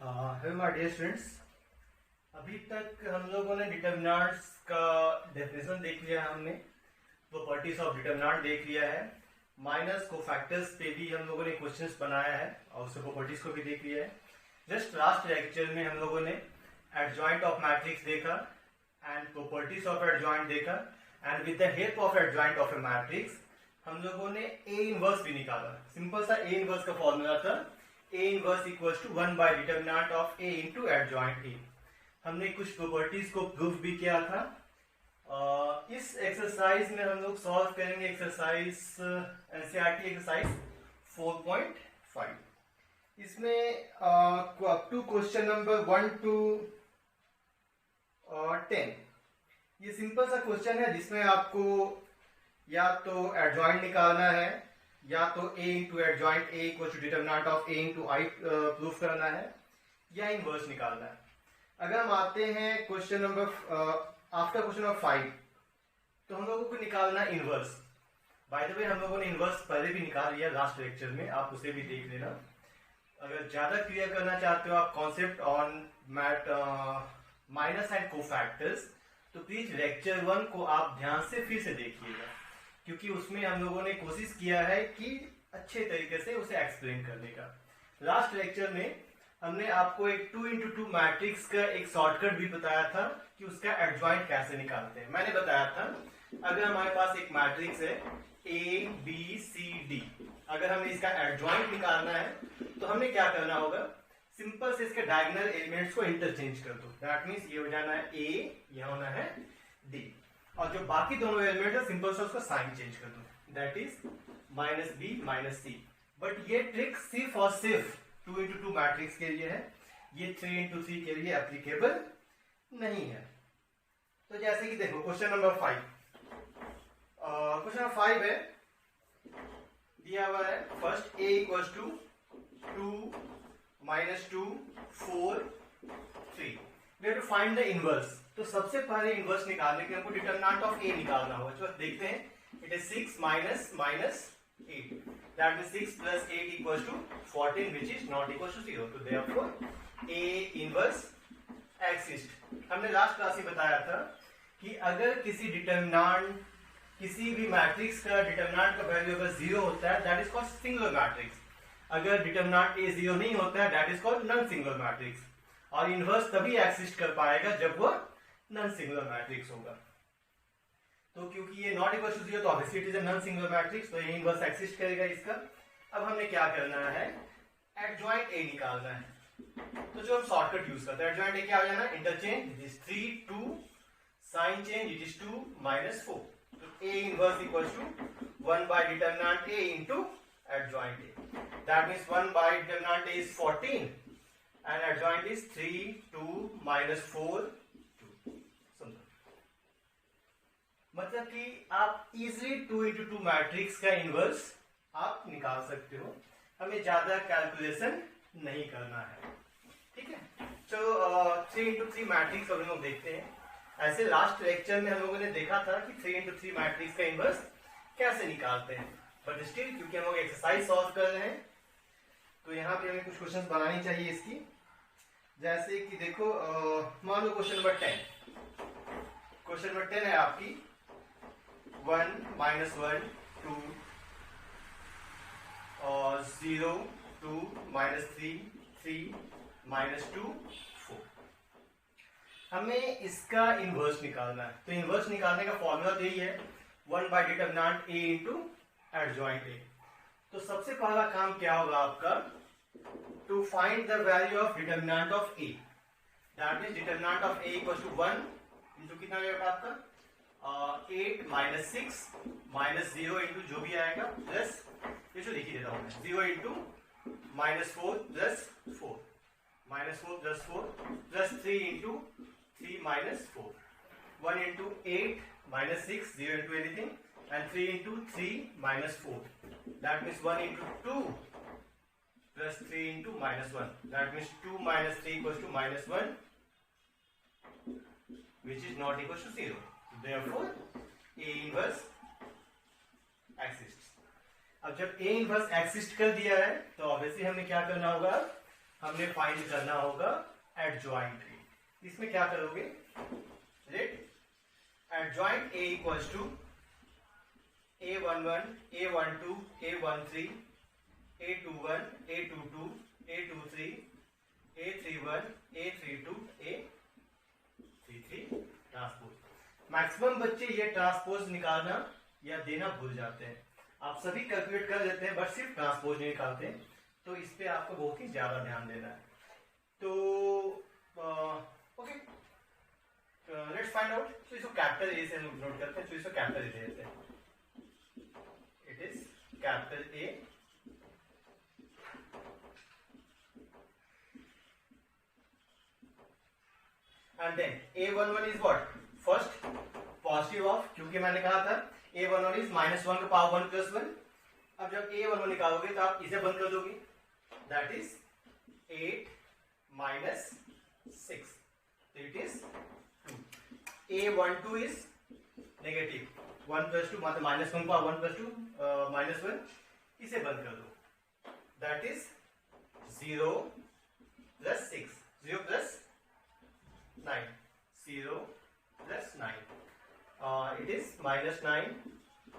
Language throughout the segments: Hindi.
Hello my dear students. अभी तक हम लोगों ने डिटर्मिनेंट्स का डेफिनेशन देख लिया है, हमने प्रॉपर्टीज ऑफ डिटर्मिनेंट देख लिया है, माइनस कोफैक्टर्स पे भी हम लोगों ने क्वेश्चंस बनाया है और उसके प्रॉपर्टीज को भी देख लिया है। जस्ट लास्ट लेक्चर में हम लोगों ने एडजॉइंट ऑफ मैट्रिक्स देखा एंड प्रॉपर्टीज ऑफ एडजॉइंट देखा and with the help of adjoint of A matrix हम लोगों ने ए इनवर्स भी निकाला। सिंपल सा ए इनवर्स का फॉर्मूला था A inverse equals to 1 by determinant of A into adjoint A। हमने कुछ प्रॉपर्टीज को प्रूफ भी किया था। इस एक्सरसाइज में हम लोग सॉल्व करेंगे एक्सरसाइज एनसीईआरटी एक्सरसाइज 4.5। इसमें up to question number 1 to 10 ये सिंपल सा क्वेश्चन है जिसमें आपको या तो एडजॉइंट निकालना है या तो a into adjoint a equal to determinant of a into I proof करना है या इनवर्स निकालना है। अगर हम आते हैं question number after question number 5 तो हम लोगों को निकालना इनवर्स। बाय द वे हम लोगों ने इनवर्स पहले भी निकाल लिया लास्ट लेक्चर में, आप उसे भी देख लेना। अगर ज्यादा क्लियर करना चाहते हो आप concept on mat minors and cofactors तो प्लीज लेक्चर 1 को आप ध्यान से फिर से देखिएगा, क्योंकि उसमें हम लोगों ने कोशिश किया है कि अच्छे तरीके से उसे एक्सप्लेन करने का। लास्ट लेक्चर में हमने आपको एक 2 into 2 मैट्रिक्स का एक शॉर्टकट भी बताया था कि उसका एडजॉइंट कैसे निकालते हैं। मैंने बताया था अगर हमारे पास एक मैट्रिक्स है A B C D, अगर हमें इसका एडजॉइंट निकालना है तो हमें क्या करना होगा, सिंपल से इसके डायगोनल एलिमेंट्स को इंटरचेंज कर दो। दैट मीन्स ये हो जाना है A, यह होना है D, और जो बाकी दोनों एलिमेंट है सिंपल से उसका साइन चेंज कर दो। That is minus B minus C. But ये ट्रिक सिर्फ और सिर्फ 2 into 2 मैट्रिक्स के लिए है, ये 3 into 3 के लिए एप्लीकेबल नहीं है। तो जैसे कि देखो क्वेश्चन नंबर 5, क्वेश्चन नंबर 5 है, दिया हुआ है first a equals to 2 minus 2 4 3। We have to find the inverse. तो सबसे पहले इनवर्स निकालने के लिए हमको डिटर्मिनेंट ऑफ a निकालना होगा। तो देखते हैं, it is 6 minus 8, that means 6 plus 8 equals to 14 which is not equals to 0। तो therefore a इनवर्स एक्सिस्ट। हमने लास्ट क्लास में बताया था कि अगर किसी डिटर्मिनेंट किसी भी मैट्रिक्स का डिटर्मिनेंट का वैल्यू अगर 0 होता है that is called singular matrix. अगर डिटर्मिनेंट a 0 नहीं होता है that is called non singular matrix. और इनवर्स तभी एक्सिस्ट कर पाएगा जब वो नॉन सिंगुलर मैट्रिक्स होगा। तो क्योंकि ये नॉट इक्वल टू 0 तो obviously it is a non singular matrix, तो ये इनवर्स एक्सिस्ट करेगा इसका। अब हमने क्या करना है, एडजॉइंट a निकालना है। तो जो हम शॉर्टकट यूज करते हैं एडजॉइंट a क्या हो जाना है, interchange, it is 3 2, sign change, it is 2 minus 4। तो a inverse equals to 1 by determinant a into adjoint a। That means 1 by determinant a is 14 and adjoint is 3 2 minus 4 2। समझो, मतलब कि आप इजिली 2 into 2 मैट्रिक्स का इनवर्स आप निकाल सकते हो, हमें ज्यादा कैलकुलेशन नहीं करना है। ठीक है, तो 3 into 3 मैट्रिक्स हम लोग देखते हैं। ऐसे लास्ट लेक्चर में हम लोगों ने देखा था कि 3 into 3 मैट्रिक्स का इनवर्स कैसे निकालते हैं, बट स्टिल क्योंकि हम लोग एक्सरसाइज सॉल्व कर रहे हैं तो यहाँ पे हमें कुछ क्वेश्चन बनानी चाहिए इसकी। जैसे कि देखो मान लो क्वेश्चन नंबर 10। क्वेश्चन नंबर 10 है आपकी 1 minus 1 2 और 0 2 minus 3 3 minus 2 4। हमें इसका इनवर्स निकालना है। तो इनवर्स निकालने का फॉर्मूला तो यही है 1 by determinant a into adjoint a। तो सबसे पहला काम क्या होगा आपका, to find the value of determinant of a। that means determinant of a equals to 1 into कितना होगा आपका 8 minus 6 minus 0 into जो भी आएगा प्लस ये जो लिख ही देता हूं मैं 0 into minus 4 plus 4 minus 4 plus 4 plus 3 into 3 minus 4 1 into 8 minus 6 0 into anything and 3 into 3 minus 4 that means 1 into 2 plus 3 into minus 1, that means 2 minus 3 equals to minus 1 which is not equals to 0। therefore a inverse exists। अब जब a inverse exist कर दिया है तो ऑब्वियसली हमें क्या करना होगा, हमने फाइंड करना होगा एडजॉइंट ए। इसमें क्या करोगे, let adjoint A equals to A11, A12, A13, A21, A22, A23, A31, A32, A33 transpose. Maximum बच्चे ये ट्रांसपोज निकालना या देना भूल जाते हैं। आप सभी कैलकुलेट कर लेते हैं बट सिर्फ ट्रांसपोज नहीं निकालते, तो इस पे आपको बहुत ही ज्यादा ध्यान देना है। तो ओके, लेट्स फाइंड आउट। तो इसको कैपिटल ए से नोट करते हैं, तो इसको कैपिटल ए देते हैं। It is capital A and then A11 is what? First positive of, क्योंकि मैंने कहा था A11 is -1 का पावर 1 + 1। अब जब A11 निकालोगे तो आप इसे बंद कर दोगे, that is 8 - 6, so it is 2। A12 is negative, 1 + 2 मतलब -1 का 1 + 2 -1, इसे बंद कर दो, that is 0 + 6, 0 + 9, 0 + 9, it is -9।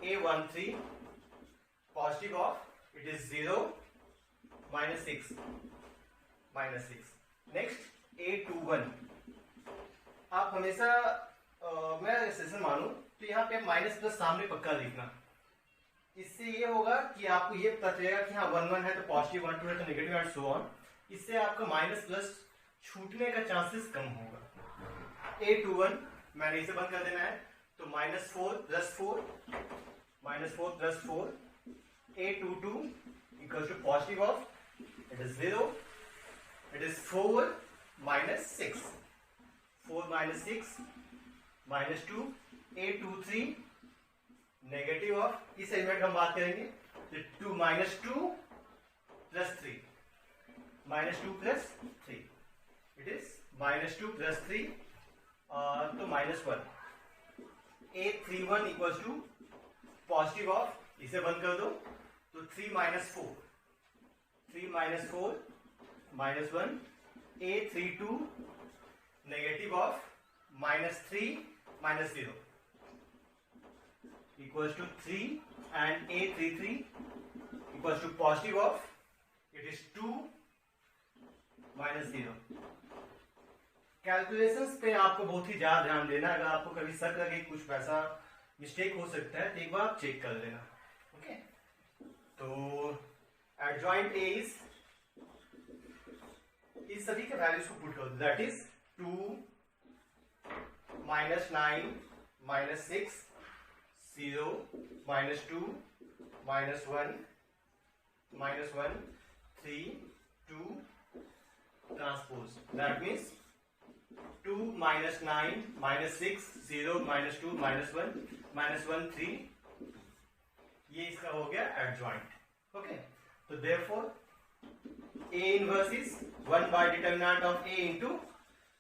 A13 positive of, it is 0 - 6, -6। Next A21, आप हमेशा मैं सेशन मानू तो यहाँ पे माइनस प्लस सामने पक्का लिखना। इससे ये होगा कि आपको ये पता चलेगा कि हाँ 1 1 है तो पॉजिटिव, 1 2 है तो नेगेटिव एंड सो ऑन। इससे आपका माइनस प्लस छूटने का चांसेस कम होगा। A21 मैंने इसे बंद कर देना है, तो -4 + 4, -4 + 4, A22 equal to positive of, it is 0, it is 4 - 6, 4 - 6 -2, A23 negative of, इस एलिमेंट हम बात करेंगे, तो 2 - 2 + 3, -2 + 3, इट इज -2 + 3, तो -1। A31 equal to positive of, इसे बंद कर दो, तो 3 - 4, 3 - 4 -1। A32 negative of, -3 - 0 equals to 3, and A33 equals to positive of, it is 2 - 0। Calculations पे आपको बहुत ही ज्यादा ध्यान देना है। अगर आपको कभी शक लगे कुछ वैसा मिस्टेक हो सकता है तो एक बार चेक कर लेना। ओके, तो एडजॉइंट ए इस सभी के वैल्यूज को पुट कर दो, that is 2 - 9 - 6, 0 - 2 -1 -1 3 2 transpose, that means 2 - 9 - 6 0 - 2 -1 -1 3, ये इसका हो गया एडजॉइंट। ओके, तो therefore A inverse is 1 by determinant of A into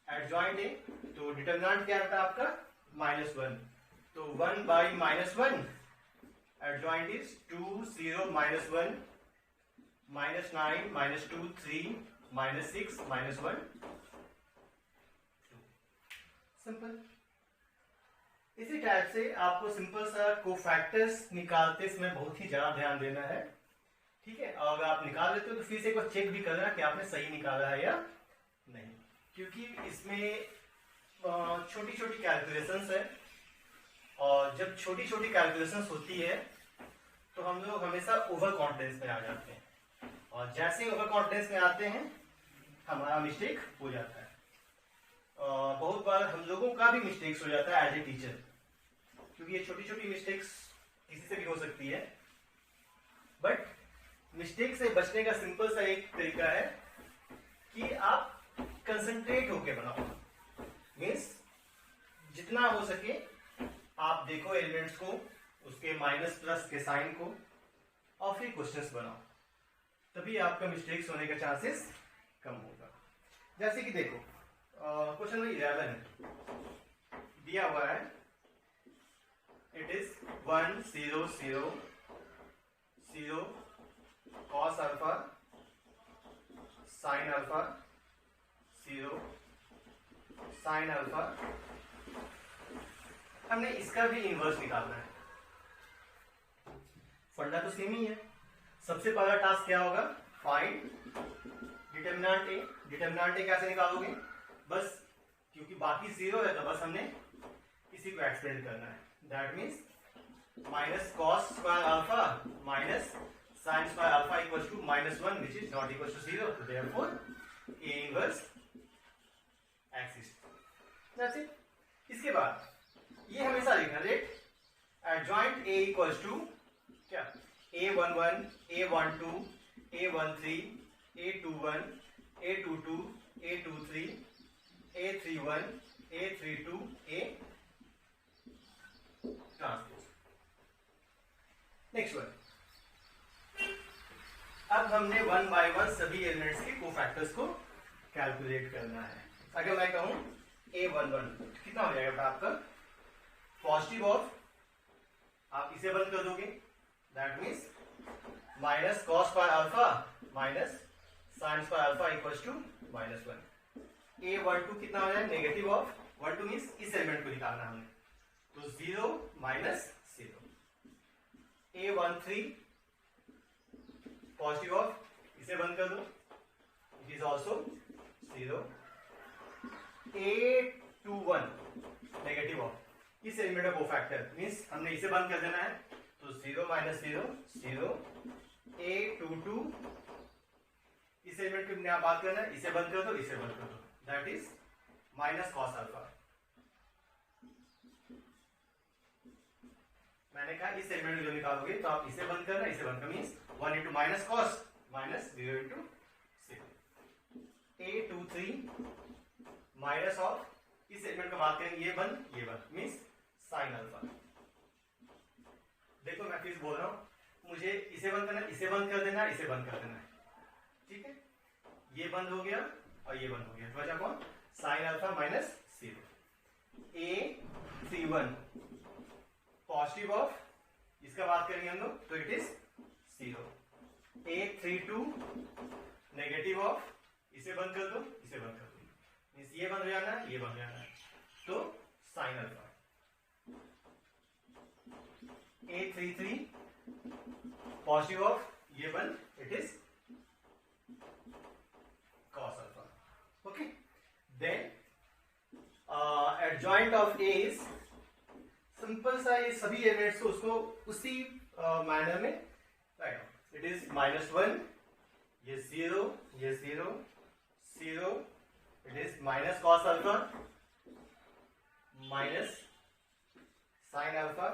adjoint A। तो डिटर्मिनेंट क्या रहता है आपका -1, तो 1 by -1, एडजॉइंट इज 2 0 -1 -9 -2 3 -6 -1 2। सिंपल। इसी टाइप से आपको सिंपल सा कोफैक्टर्स निकालते समय बहुत ही ज्यादा ध्यान देना है, ठीक है। और अगर आप निकाल लेते हो तो फिर से एक बार चेक भी करना कि आपने सही निकाला है या नहीं, क्योंकि इसमें छोटी छोटी कैलकुलेशंस है, और जब छोटी छोटी कैलकुलेशंस होती है तो हम लोग हमेशा ओवर कॉन्फिडेंस में आ जाते हैं, और जैसे ओवर कॉन्फिडेंस में आते हैं हमारा मिस्टेक हो जाता है। बहुत बार हम लोगों का भी मिस्टेक्स हो जाता है एज ए टीचर, क्योंकि ये छोटी छोटी मिस्टेक्स किसी से भी हो सकती है। बट मिस्टेक से बचने का सिंपल सा एक तरीका है कि आप कंसंट्रेट होके बनाओ, मीन्स जितना हो सके आप देखो एलिमेंट्स को, उसके माइनस प्लस के साइन को, और फिर क्वेश्चंस बनाओ, तभी आपका मिस्टेक्स होने का चांसेस कम होगा। जैसे कि देखो क्वेश्चन नंबर 11 दिया हुआ है, it is 1 0 0 0 cos alpha sign alpha 0 sine alpha. हमने इसका भी इनवर्स निकालना है। फंडा तो सेम ही है। सबसे पहला टास्क क्या होगा, find determinant A. Determinant A कैसे निकालोगे, बस क्योंकि बाकी 0 है तो बस हमने इसी को एक्सपेंड करना है। That means minus cos square alpha minus sine square alpha equals to -1 which is not equal to 0। तो therefore A inverse exist. That's it. इसके बाद ये हमेशा लिखना write adjoint A equals to क्या, A11 A12 A13 A21 A22 A23 A31 A32 A transpose. Next one, अब हमने 1 by 1 सभी एलिमेंट्स के कोफैक्टर्स को कैलकुलेट करना है। अगर मैं कहूं A11 कितना हो जाएगा आपका, पॉजिटिव ऑफ, आप इसे बंद कर दोगे, that means minus cos square alpha minus sine square alpha equals to -1। A12 कितना हो जाएगा, नेगेटिव ऑफ 12 मीन्स इस एलिमेंट को निकालना हमने, तो 0 माइनस 0। A13 पॉजिटिव ऑफ, इसे बंद कर दो, it is also 0। A21 negative of, इस एलिमेंट का कोफैक्टर मीन्स हमने इसे बंद कर देना है, तो 0 माइनस 0 0। A22 इस एलिमेंट की आप बात करना है, इसे बंद कर दो, इसे बंद कर दो, that is minus cos alpha. मैंने कहा इस एलिमेंट जो निकालोगे तो आप इसे बंद करना, इसे बंद करना, means 1 into minus cos minus 0 into 0। A23 minus of, इस एलिमेंट का बात करेंगे, ये बंद मीन्स साइन अल्फा। देखो मैं फिर बोल रहा हूं, मुझे इसे बंद करना, इसे बंद कर देना, इसे बंद कर देना है, ठीक है। ये बंद हो गया और ये बंद हो गया, तो बचा कौन, sine alpha minus 0। A31 positive of, इसका बात करेंगे हम लोग, तो it is 0। A32 negative of, इसे बंद कर दो, इसे बंद कर दो, मीन्स ये बंद हो जाना है, ये बंद हो जाना है, तो sine alpha. A33 positive of, ये बंद, इट इज cos अल्फा। Okay, then adjoint of A इज सिंपल सा, ये सभी एलिमेंट्स को उसको उसी मैनर में राइट, इट इज -1, ये 0, ये 0 0, it is minus cos alpha minus sine alpha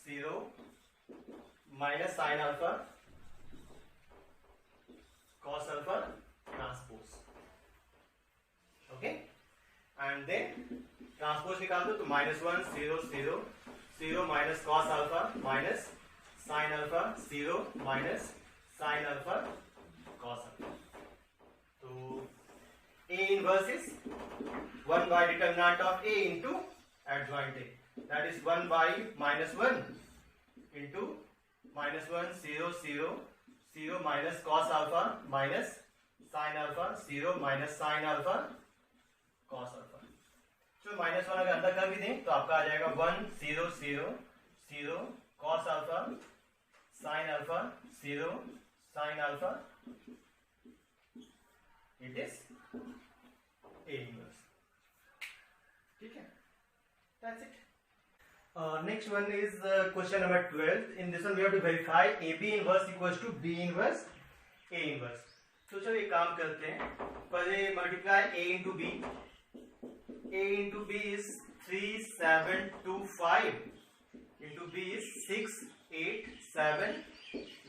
0 minus sine alpha cos alpha transpose. Okay, and then transpose निकाल दो, तो -1 0 0 0 minus cos alpha minus sine alpha 0 minus sine alpha cos alpha. तो A inverse is 1 by determinant of A into adjoint A, that is 1 by -1 into -1 0 0 0 minus cos alpha minus sin alpha 0 minus sin alpha cos alpha। तो -1 अगर अंदर कर भी दें तो आपका आ जाएगा 1 0 0 0 cos alpha sin alpha 0 sin alpha, it is A inverse। ठीक है, that's it। Next one is question number 12। In this one we have to verify AB inverse equals to B inverse A inverse। तो चलो एक काम करते हैं, पहले multiply A into B। A into B is 3 7 2 5 into B is 6 8 7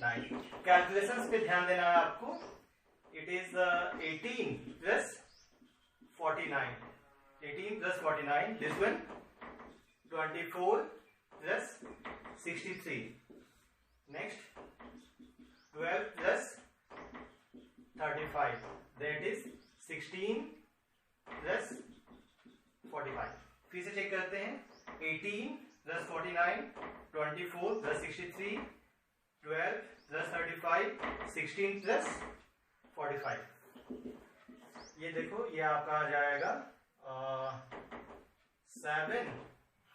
9। Calculations पे ध्यान देना है आपको। It is 18 plus 49, 18 plus 49, this one 24 plus 63, next 12 plus 35, that is 16 plus 45। फिर से चेक करते हैं, 18 plus 49, 24 plus 63, 12 plus 35, 16 plus 45। ये देखो ये आपका आ जाएगा 7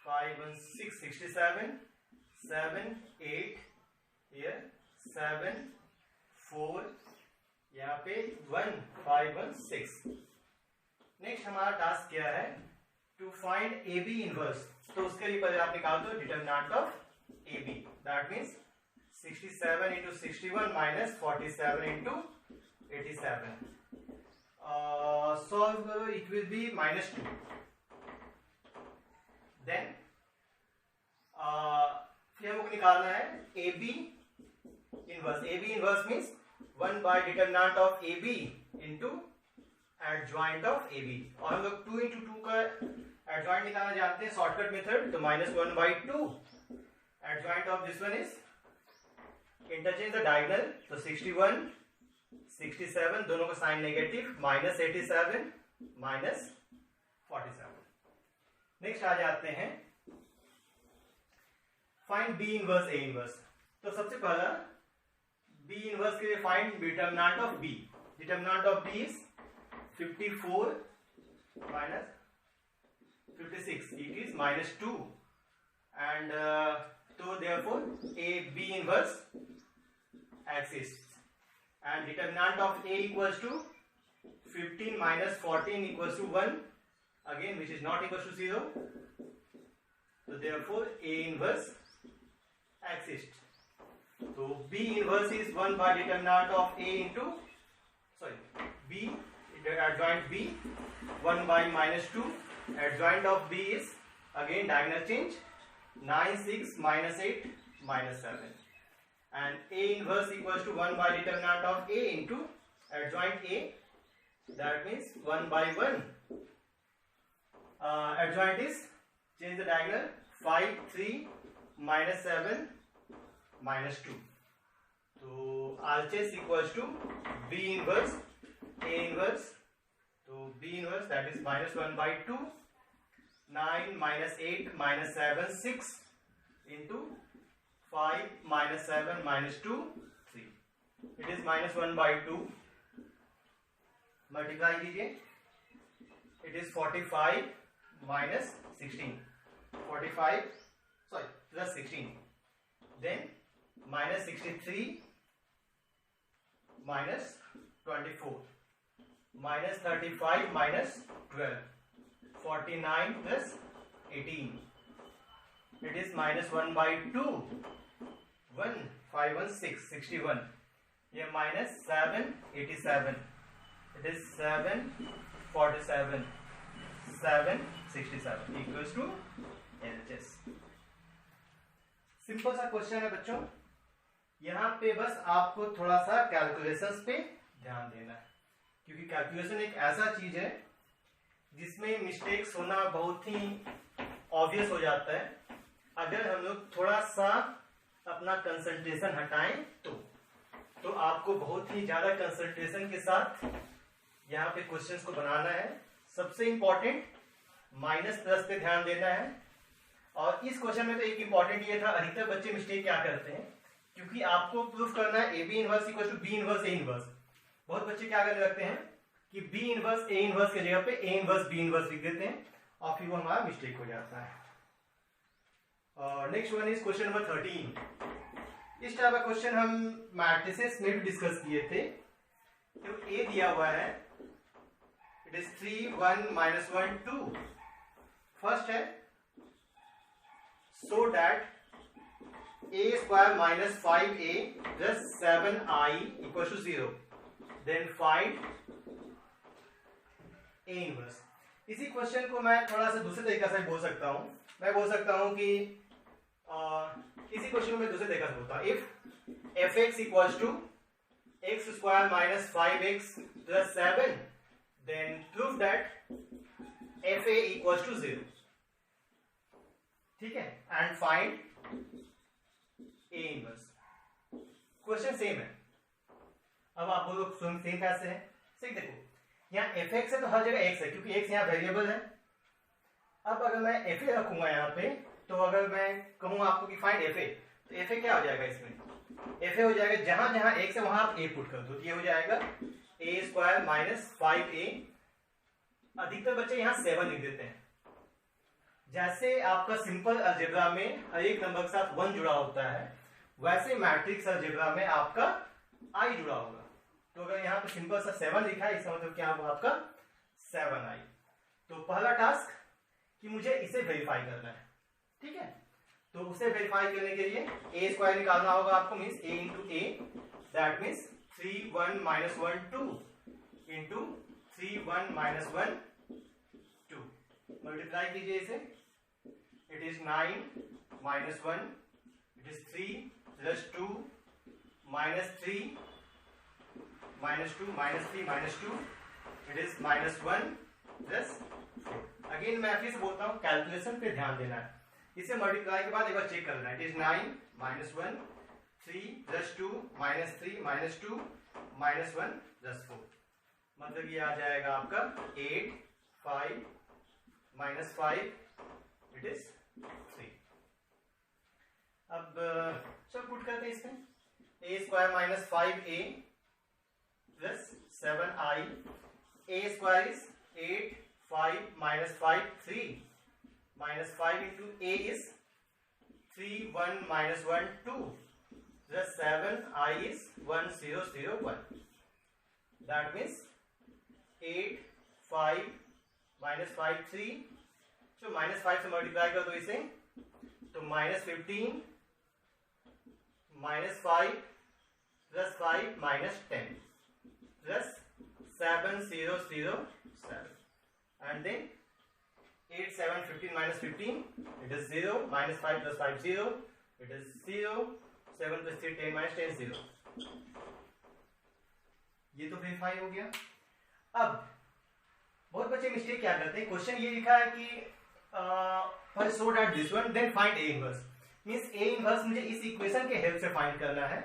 5 1 6 67 7 8 here 7 4 यहाँ पे 1 5 1 6। नेक्स्ट हमारा टास्क क्या है, to find A B inverse. तो उसके लिए पहले आप निकाल दो determinant of A B, that means 67 into 61 minus 47 into 87. Solve it will be minus 2. Then फिर हमको निकालना है A B inverse. A B inverse means 1 by determinant of A B into adjoint of A B. और हम लोग 2 into 2 का एडजॉइंट निकालना जानते हैं शॉर्टकट मेथड, तो -1 by 2 adjoint of this one is, interchange the diagonal, तो 61 67 दोनों का साइन नेगेटिव, -87 -47। नेक्स्ट आ जाते हैं find B inverse A inverse. तो सबसे पहला बी इनवर्स के लिए find determinant of B. Determinant of B is 54 minus 56, it is -2, and so therefore a b inverse exists, and determinant of a equals to 15 minus 14 equals to 1, again which is not equals to 0, so therefore a inverse exists. So b inverse is 1 by determinant of a into b adjoint b, 1 by -2, adjoint of b is again diagonal change 9 6 -8 -7, and a inverse equals to 1 by determinant of a into adjoint a, that means 1 by 1, adjoint is change the diagonal 5 3 -7 -2, so RHS equals to b inverse a inverse, so b inverse that is -1 by 2, 9 -8 -7 6 into 5 -7 -2 3, it is -1 by 2, multiply कीजिए, it is 45 minus 16, 45 sorry plus 16, then minus 63 minus 24, minus 35 minus 12, 49 plus 18, it is -1 by 2, 1 5 1 6 61, ये -7 87, it is 7 47 7 67 equals to LHS। Simple सा क्वेश्चन है बच्चों, यहाँ पे बस आपको थोड़ा सा कैलकुलेशंस पे ध्यान देना है, क्योंकि कैलकुलेशन एक ऐसा चीज है जिसमें मिस्टेक्स होना बहुत ही ऑब्वियस हो जाता है। अगर हम लोग थोड़ा सा अपना कंसंट्रेशन हटाएं तो आपको बहुत ही ज्यादा कंसंट्रेशन के साथ यहाँ पे क्वेश्चंस को बनाना है। सबसे इंपॉर्टेंट माइनस प्लस पे ध्यान देना है। और इस क्वेश्चन में तो एक इंपॉर्टेंट ये था, अधिकतर बच्चे मिस्टेक क्या करते हैं, क्योंकि आपको प्रूफ करना है A B inverse equal to B inverse A inverse. बहुत बच्चे क्या करने लगते हैं कि बी इनवर्स ए इनवर्स के जगह पे ए इनवर्स बी इनवर्स लिख देते हैं, और फिर वो हमारा मिस्टेक हो जाता है। और next one is question number 13। इस टाइप का क्वेश्चन हम मैट्रिसेस में भी डिस्कस किए थे। तो ए दिया हुआ है, इट इज 3 1 -1 2। फर्स्ट है so that a square minus 5a plus 7i equals to 0, then find a inverse। इसी क्वेश्चन को मैं थोड़ा सा दूसरे तरीके से बोल सकता हूं। मैं बोल सकता हूं कि इसी क्वेश्चन को मैं दूसरे तरीके से बोलता हूं, if fx equals to x square minus 5x plus 7, then prove that fa equals to 0। ठीक है, and find A inverse. Question same है। अब आप बोलो सेम कैसे है, सही देखो, यहाँ एफ एक्स है तो हर जगह एक्स है, क्योंकि एक्स यहाँ वेरिएबल है। अब अगर मैं एफ ए रखूंगा यहाँ पे, तो अगर मैं कहूँ आपको कि फाइंड एफ ए, तो एफ ए क्या हो जाएगा, इसमें एफ ए हो जाएगा जहां जहां एक्स है वहां आप ए पुट कर दो, तो ये हो जाएगा ए स्क्वायर माइनस 5a। अधिकतर बच्चे यहाँ 7 लिख देते हैं। जैसे आपका सिंपल अलजेब्रा में हर एक नंबर के साथ 1 जुड़ा होता है, वैसे मैट्रिक्स अलजेब्रा में आपका i जुड़ा होगा। तो अगर यहाँ पे सिंपल सा 7 लिखा है, इसका मतलब क्या होगा आपका 7i। तो पहला टास्क कि मुझे इसे वेरीफाई करना है, ठीक है। तो उसे वेरीफाई करने के लिए ए स्क्वायर निकालना होगा आपको, means a into A, that means 3 1 minus 1 2 into 3 1 minus 1 2। Multiply कीजिए इसे, it is 9 minus 1, it is 3 plus 2 minus 3 minus 2 minus 3 minus 2, it is minus 1 plus 4। Again मैं फिर से बोलता हूँ, कैलकुलेशन पे ध्यान देना है। इसे मल्टीप्लाई के बाद एक बार चेक करना है। It is 9 minus 1 3 plus 2 minus 3 minus 2 minus 1 plus 4, मतलब ये आ जाएगा आपका 8 5 माइनस 5, इट इज 3। अब चलो पुट करते हैं इसमें, A square minus 5a plus 7i, A square is 8 5 minus 5 3 minus 5 into a is 3 1 minus 1 2 plus 7 I is 1 0 0 1, that means 8 5 minus 5 3, so minus 5 से मल्टीप्लाई कर दो इसे, तो minus 15 minus 5 plus 5 minus 10 plus 7 0 0 7, and then 8 7 15 minus 15, it is 0, minus 5 plus 5 0, it is 0, 7 plus 3 10 minus 10 0। ये तो वेरीफाई हो गया। अब बहुत बच्चे मिस्टेक क्या करते हैं, क्वेश्चन ये लिखा है कि first sort out this one then find A inverse, means A inverse मुझे इस इक्वेशन के हेल्प से फाइंड करना है,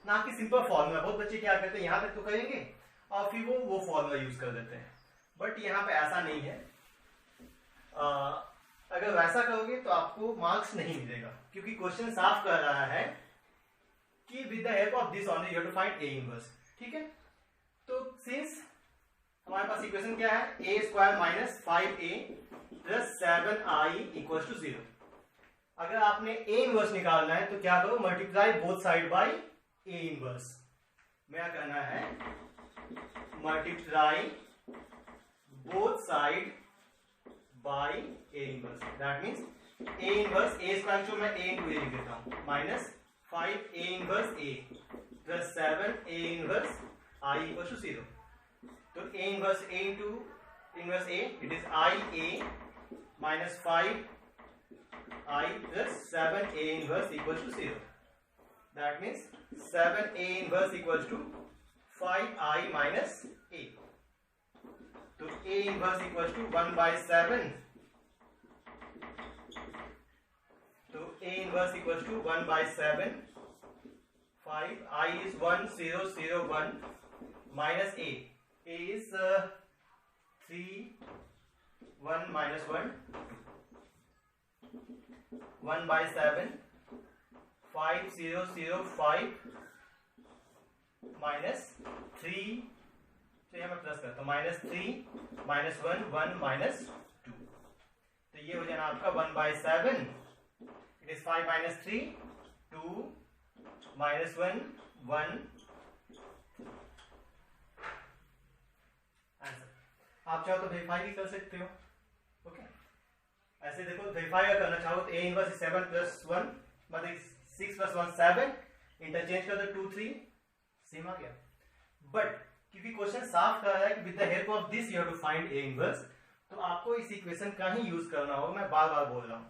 ना कि सिंपल फॉर्मूला। बहुत बच्चे क्या करते हैं, यहां तक तो करेंगे और फिर वो फॉर्मूला यूज कर देते हैं, बट यहाँ पे ऐसा नहीं है। अगर वैसा करोगे तो आपको मार्क्स नहीं मिलेगा, क्योंकि क्वेश्चन साफ कर रहा है कि with the help of this only you have to find A inverse, ठीक है। तो सिंस हमारे पास इक्वेशन क्या है, A square minus 5a plus 7i equal to 0। अगर आपने ए इनवर्स निकालना है तो क्या करो, multiply both side by A inverse. क्या करना है, multiply both side by a inverse, that means a inverse a square को मैं a into a लिख देता हूँ, minus 5 a inverse a plus 7 a inverse I equals to 0। तो a inverse a into inverse a, it is I a minus 5 I plus 7 a inverse equals to 0, that means 7 a inverse equals to 5 I minus a। तो a inverse equal to 1 by 7, तो a inverse equal to 1 by 7, 5 I is 1 0 0 1 minus a is 3 1 minus 1 1 by 7 5 0 0 5 minus 3, तो यहाँ मैं प्लस करता हूँ, माइनस 3 माइनस 1 1 माइनस 2, तो ये हो जाना आपका 1 by 7, it is 5 minus 3 2 minus 1 1। Answer आप चाहो तो वेरीफाई भी कर सकते हो, ओके। ऐसे देखो, वेरीफाई करना चाहो तो ए इनवर्स 7 प्लस 1 मतलब 6 प्लस 1 7, इंटरचेंज कर दो 2 3, सेम आ गया। बट क्योंकि क्वेश्चन साफ कर रहा है कि with the help of this you have to find A inverse, तो आपको इस इक्वेशन का ही यूज करना होगा। मैं बार बार बोल रहा हूं,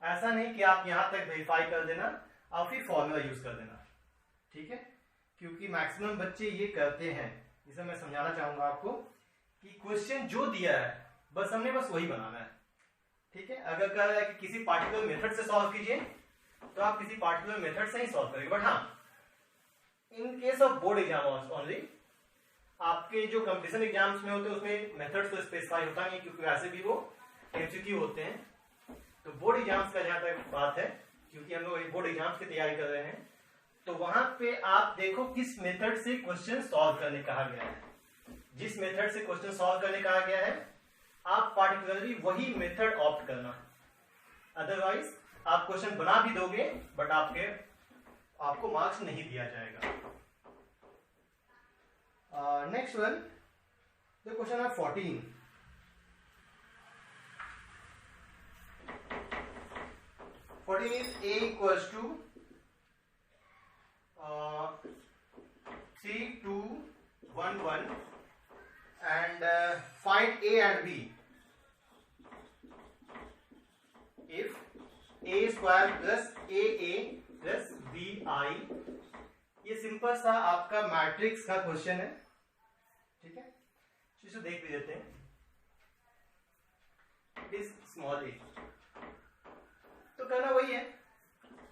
ऐसा नहीं कि आप यहां तक वेरीफाई कर देना और फिर फॉर्मूला यूज कर देना, ठीक है। क्योंकि मैक्सिमम बच्चे ये करते हैं, जिसे मैं समझाना चाहूंगा आपको कि क्वेश्चन जो दिया है बस हमने वही बनाना है, ठीक है। अगर कह रहा है कि किसी पार्टिकुलर मेथड से सॉल्व कीजिए तो आप किसी पार्टिकुलर मेथड से ही सॉल्व करेंगे। बट हाँ, in case of board exam only, आपके जो कंपटीशन एग्जाम्स में होते हैं उसमें मेथड्स तो स्पेसिफाई होता नहीं, क्योंकि वैसे भी वो एमसीक्यू होते हैं। तो बोर्ड एग्जाम्स का जहां तक बात है, क्योंकि हम लोग बोर्ड एग्जाम्स की तैयारी कर रहे हैं, तो वहां पे आप देखो किस मेथड से क्वेश्चन सॉल्व करने कहा गया है। जिस मेथड से क्वेश्चन सॉल्व करने कहा गया है आप पार्टिकुलरली वही मेथड ऑप्ट करना, अदरवाइज आप क्वेश्चन बना भी दोगे बट आपको मार्क्स नहीं दिया जाएगा। Next one, the question number 14। is a equals to 3, 2, 1, 1 and find a and b if a square plus aa plus bi। ये सिंपल सा आपका मैट्रिक्स का क्वेश्चन है, ठीक है, इसे देख भी देते हैं। इट इज स्मॉल ए, तो करना वही है,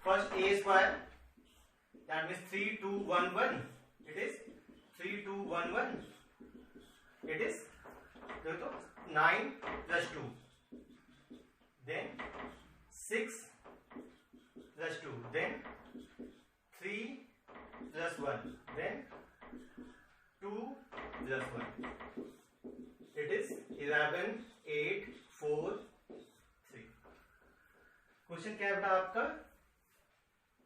first A square that means 3, 2, 1, 1, it is 3, 2, 1, 1, it is देखो 9 plus 2, then 6 plus 2, then 3 plus 1, then 2 plus 1, it is 11, 8, 4, 3। Question क्या है बेटा आपका?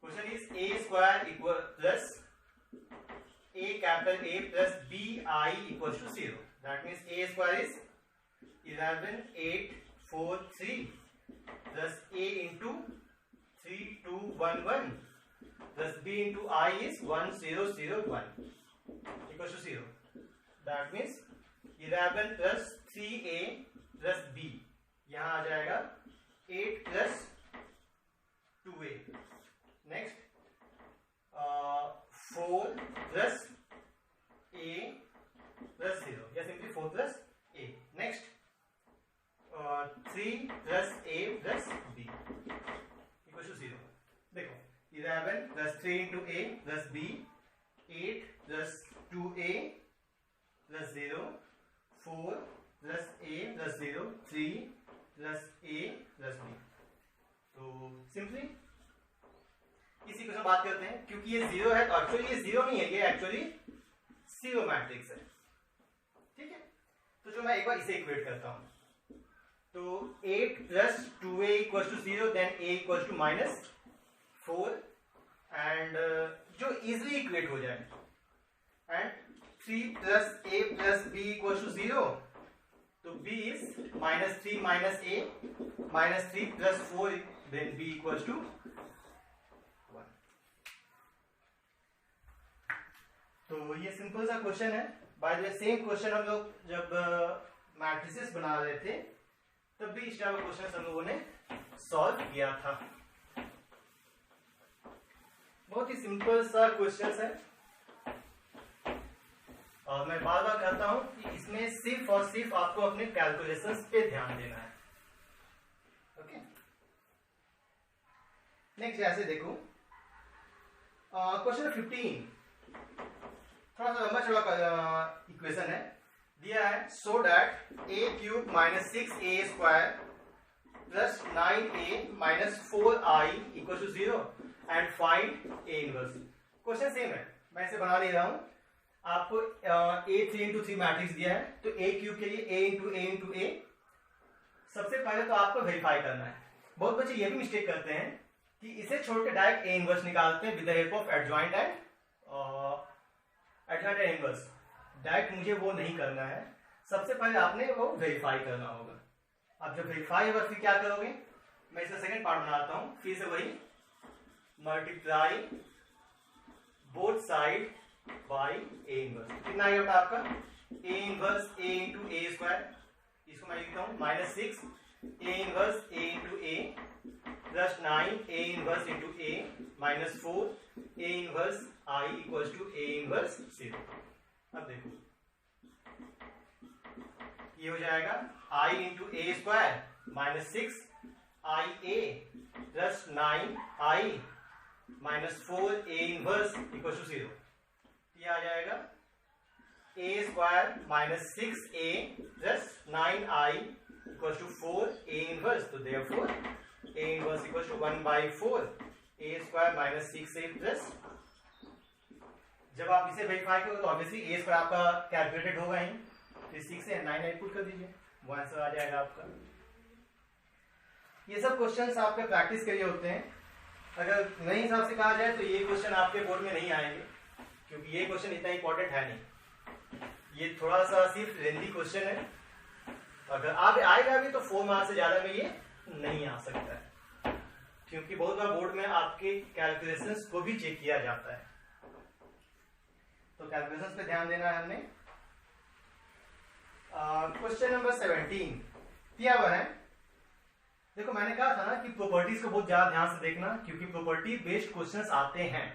Question is A square equal plus A capital A plus B I equal to 0। That means A square is 11, 8, 4, 3 plus A into 3, 2, 1, 1 plus b into I is 1, 0, 0, 1 equals to 0. That means 11 plus 3a plus b, यहाँ आ जाएगा 8 plus 2a। Next 4 plus a plus 0, या simply 4 plus a। Next 3 plus a plus b equals to 0। देखो 11 plus 3 into a plus b, 8 plus 2a plus 0, 4 plus a plus 0, 3 plus a plus b। तो सिंपली इसी को हम बात करते हैं, क्योंकि ये 0 है तो एक्चुअली ये 0 नहीं है, ये एक्चुअली 0 मैट्रिक्स है, ठीक है। तो जो मैं एक बार इसे इक्वेट करता हूं, तो 8 plus 2a equals to 0, then a equals to -4 and जो इजिली इक्वेट हो जाए, and 3 plus a plus b equals to 0, तो b is -3 minus a -3 plus 4, then b equals to 1। तो ये सिंपल सा क्वेश्चन है। By the way same question हम लोग जब मैट्रिसेस बना रहे थे तब भी इस टाइप का क्वेश्चन हम लोगों ने सॉल्व किया था। बहुत ही सिंपल सा क्वेश्चन है और मैं बार बार कहता हूं कि इसमें सिर्फ और सिर्फ आपको अपने कैलकुलेशंस पे ध्यान देना है, ओके। नेक्स्ट ऐसे देखो क्वेश्चन 15, थोड़ा सा लंबा चौड़ा इक्वेशन है, दिया है so that a cube minus 6a square plus 9a minus 4i equal to 0 and find a inverse. Question same है, मैं इसे बना ले रहा हूं। आपको a 3 into 3 मैट्रिक्स दिया है, तो a क्यूब के लिए a into a। सबसे पहले तो आपको वेरीफाई करना है। बहुत बच्चे ये भी मिस्टेक करते हैं कि इसे छोड़ के डायरेक्ट a इनवर्स निकालते हैं with the help of adjoint and inverse. Direct मुझे वो नहीं करना है, सबसे पहले आपने वो वेरीफाई करना होगा। अब जब वेरीफाई होगा फिर क्या करोगे, मैं इसका सेकंड पार्ट बनाता हूं, फिर से वही multiply both side by A inverse. कितना आएगा बेटा आपका a inverse a into A square, इसको मैं लिखता हूं -6 a inverse a into a plus 9 a inverse into a minus 4 a inverse I equals to a inverse 0। अब देखो ये हो जाएगा I into A square minus 6 I a plus 9 I minus 4 a inverse equals to 0। ये आ जाएगा a square minus 6a plus 9i equals to 4 a inverse. तो therefore a inverse equals to 1/4 a square minus 6a plus जब आप इसे वेरीफाई करोगे तो ऑब्वियसली ए स्क्वायर आपका कैलकुलेटेड होगा ही, फिर 6 से 9 पुट कर दीजिए, वो आंसर आ जाएगा आपका। ये सब क्वेश्चंस आपके प्रैक्टिस के लिए होते हैं। अगर नए हिसाब से कहा जाए तो ये क्वेश्चन आपके बोर्ड में नहीं आएंगे, क्योंकि ये क्वेश्चन इतना इंपॉर्टेंट है नहीं, ये थोड़ा सा सिर्फ लेंथी क्वेश्चन है। अगर आप आएगा भी तो 4 मार्क्स से ज्यादा में ये नहीं आ सकता है, क्योंकि बहुत बार बोर्ड में आपके कैलकुलेशंस को भी चेक किया जाता है, तो कैलकुलेशंस पे ध्यान देना है हमने। क्वेश्चन नंबर 17 दिया हुआ है। देखो मैंने कहा था ना कि प्रॉपर्टीज को बहुत ज्यादा ध्यान से देखना, क्योंकि प्रॉपर्टी बेस्ड क्वेश्चंस आते हैं।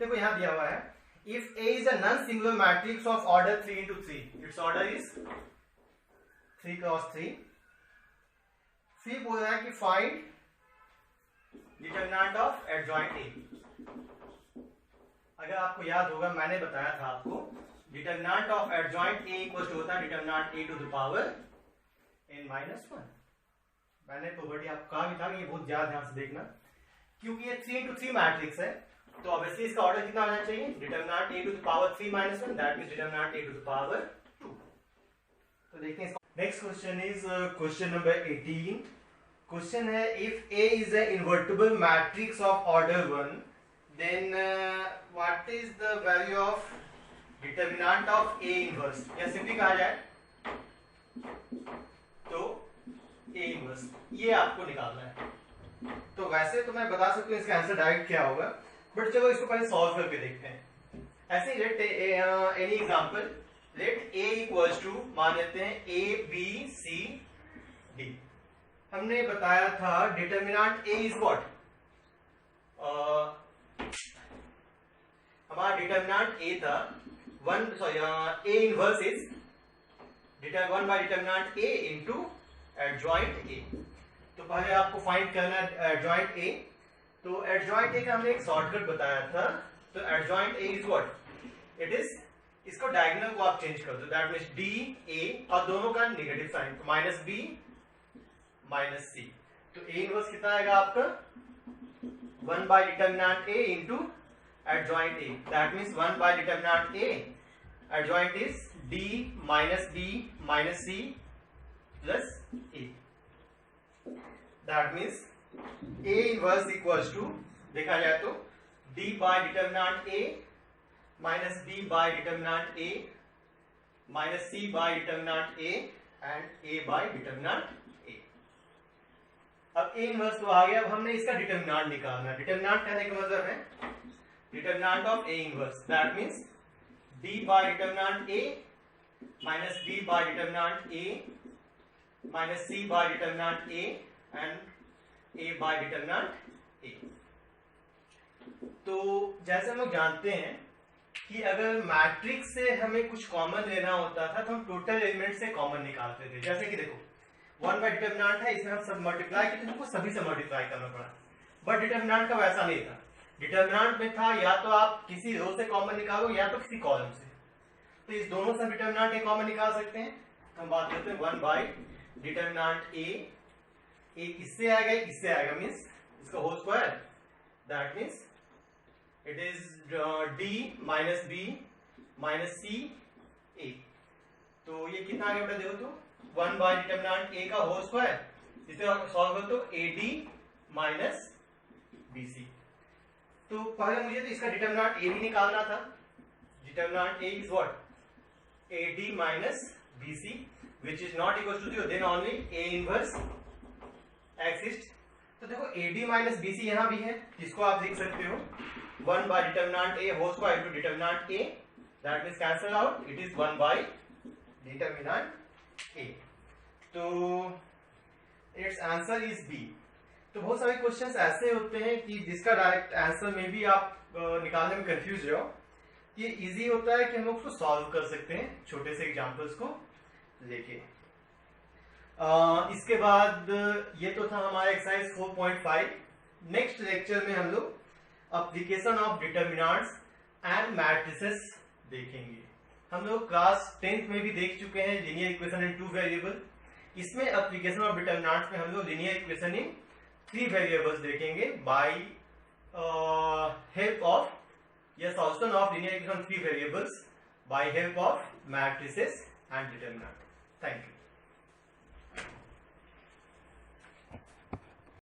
देखो यहां दिया हुआ है, if A is a non-singular matrix of order 3 into 3, its order is 3 cross 3। फिर बोल रहा है कि find determinant of adjoint A। अगर आपको याद होगा मैंने बताया था आपको determinant of adjoint A equal to होता है determinant A to the power n-1। मैंने प्रॉपर्टी आपको कहा भी था कि ये बहुत ज्यादा ध्यान से देखना, क्योंकि ये 3 into 3 मैट्रिक्स है, तो ऑब्वियसली इसका ऑर्डर कितना होना चाहिए, determinant A to the power 3-1, that means determinant A to the power 2। तो देखते हैं। Next question is question number 18। Question है, if A is a invertible matrix of order 1, then what is the value of determinant of A inverse, या सिंपली कहा जाए तो A इनवर्स, ये आपको निकालना है। तो वैसे तो मैं बता सकता हूँ इसका आंसर डायरेक्ट क्या होगा, बट चलो इसको पहले सॉल्व करके देखते हैं। ऐसे let any example, let A equals to मान लेते हैं A B C D। हमने बताया था डिटरमिनेंट A इज व्हाट, हमारा डिटरमिनेंट A था A inverse is 1 by determinant A into adjoint A। तो पहले आपको फाइंड करना है एडजॉइंट A। तो एडजॉइंट A का हमने एक शॉर्टकट बताया था, तो adjoint A is what, it is, इसको डायगोनल को आप चेंज कर दो, दैट मींस D A और दोनों का नेगेटिव साइन, तो -B -C। तो A इनवर्स कितना आएगा आपका 1 by determinant A into adjoint A, that means 1 by determinant A adjoint is D -B -C plus A, that means A inverse equals to, देखा जाए तो D by determinant A minus B by determinant A minus C by determinant A and A by determinant A। अब A इनवर्स तो आ गया, अब हमने इसका डिटरमिनेंट निकालना है। डिटरमिनेंट कहने का मतलब है determinant of A inverse, that means D by determinant A minus B by determinant A minus C by determinant A and A by determinant A। तो जैसे हम लोग जानते हैं कि अगर मैट्रिक्स से हमें कुछ कॉमन लेना होता था तो हम टोटल एलिमेंट से कॉमन निकालते थे। जैसे कि देखो 1 by डिटरमिनेंट है, इसमें हम सब मल्टीप्लाई किए, हमको सभी से मल्टीप्लाई करना पड़ा, बट डिटरमिनेंट का वैसा नहीं था। डिटरमिनेंट में था या तो आप किसी रो से कॉमन निकालो या तो किसी कॉलम से, तो इस दोनों से डिटरमिनेंट ए कॉमन निकाल सकते हैं। हम बात करते हैं 1 by डिटरमिनेंट ए, एक इससे आएगा एक इससे आएगा, मींस इसका whole square, that means it is D minus B minus C A। तो ये कितना आ गया बेटा, देखो तो 1 by डिटरमिनेंट A का होल स्क्वायर, इसे सॉल्व करो तो AD minus BC। तो पहले मुझे तो इसका डिटरमिनेंट A भी निकालना था, determinant A is what, AD minus BC which is not equal to 0, then only A inverse exists। तो देखो AD minus BC यहाँ भी है, इसको आप लिख सकते हो 1 by determinant A whole square into determinant A, that means cancel out, it is 1 by determinant A। तो its answer is B। तो बहुत सारे क्वेश्चंस ऐसे होते हैं कि जिसका डायरेक्ट आंसर में भी आप निकालने में कंफ्यूज रहो। ये इजी होता है कि हम लोग उसको सॉल्व कर सकते हैं छोटे से एग्जांपल्स को लेके। इसके बाद ये तो था हमारा एक्सरसाइज 4.5। नेक्स्ट लेक्चर में हम लोग application of determinants and matrices देखेंगे। हम लोग क्लास 10th में भी देख चुके हैं लीनियर इक्वेशन इन 2 वेरिएबल। इसमें एप्लीकेशन ऑफ डिटरमिनेंट्स में हम लोग लीनियर इक्वेशन इन 3 वेरिएबल्स देखेंगे by help of a solution of linear equation of three variables by help of matrices and determinant. Thank you.